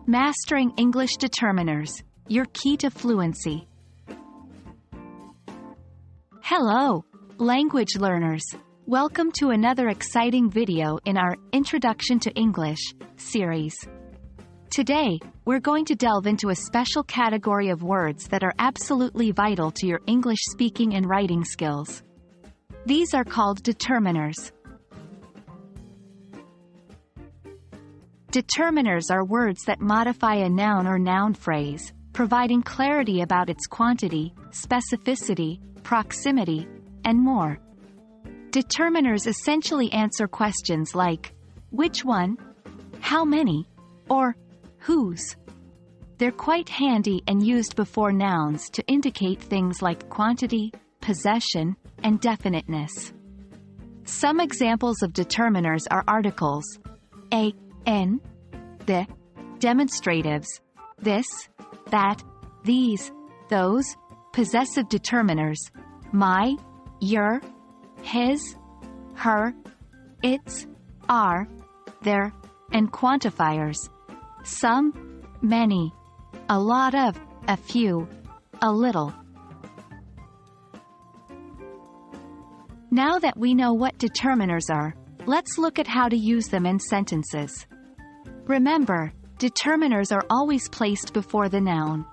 Mastering English Determiners, your key to fluency. Hello, language learners. Welcome to another exciting video in our Introduction to English series. Today, we're going to delve into a special category of words that are absolutely vital to your English speaking and writing skills. These are called determiners. Determiners are words that modify a noun or noun phrase, providing clarity about its quantity, specificity, proximity, and more. Determiners essentially answer questions like, which one, how many, or whose. They're quite handy and used before nouns to indicate things like quantity, possession, and definiteness. Some examples of determiners are articles, a, n, the, demonstratives, this, that, these, those, possessive determiners, my, your, his, her, its, our, their, and quantifiers, some, many, a lot of, a few, a little. Now that we know what determiners are, let's look at how to use them in sentences. Remember, determiners are always placed before the noun.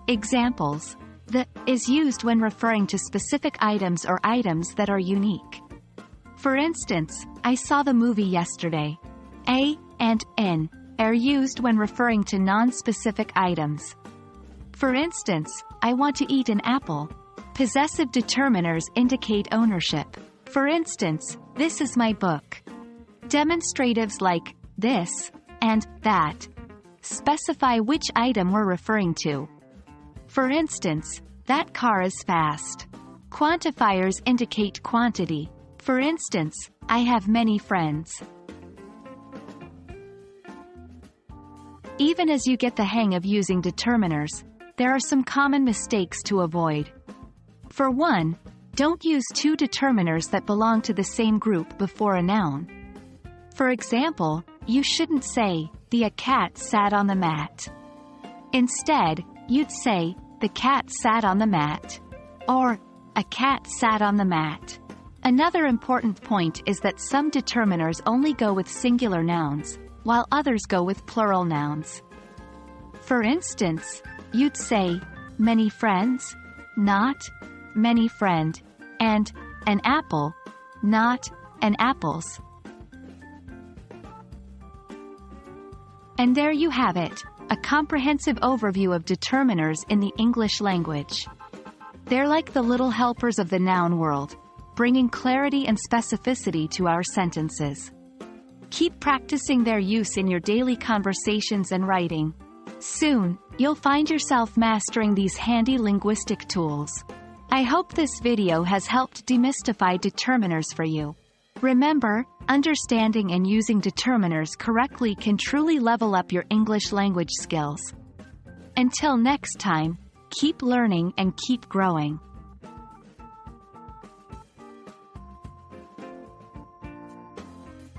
Examples. The is used when referring to specific items or items that are unique. For instance, I saw the movie yesterday. A and n are used when referring to non-specific items. For instance, I want to eat an apple. Possessive determiners indicate ownership. For instance, this is my book. Demonstratives like this and that specify which item we're referring to. For instance, that car is fast. Quantifiers indicate quantity. For instance, I have many friends. Even as you get the hang of using determiners, there are some common mistakes to avoid. For one, don't use two determiners that belong to the same group before a noun. For example, you shouldn't say, a cat sat on the mat. Instead, you'd say, the cat sat on the mat, or a cat sat on the mat. Another important point is that some determiners only go with singular nouns, while others go with plural nouns. For instance, you'd say, many friends, not many friend, and an apple, not an apples. And there you have it, a comprehensive overview of determiners in the English language. They're like the little helpers of the noun world, bringing clarity and specificity to our sentences. Keep practicing their use in your daily conversations and writing. Soon, you'll find yourself mastering these handy linguistic tools. I hope this video has helped demystify determiners for you. Remember, understanding and using determiners correctly can truly level up your English language skills. Until next time, keep learning and keep growing.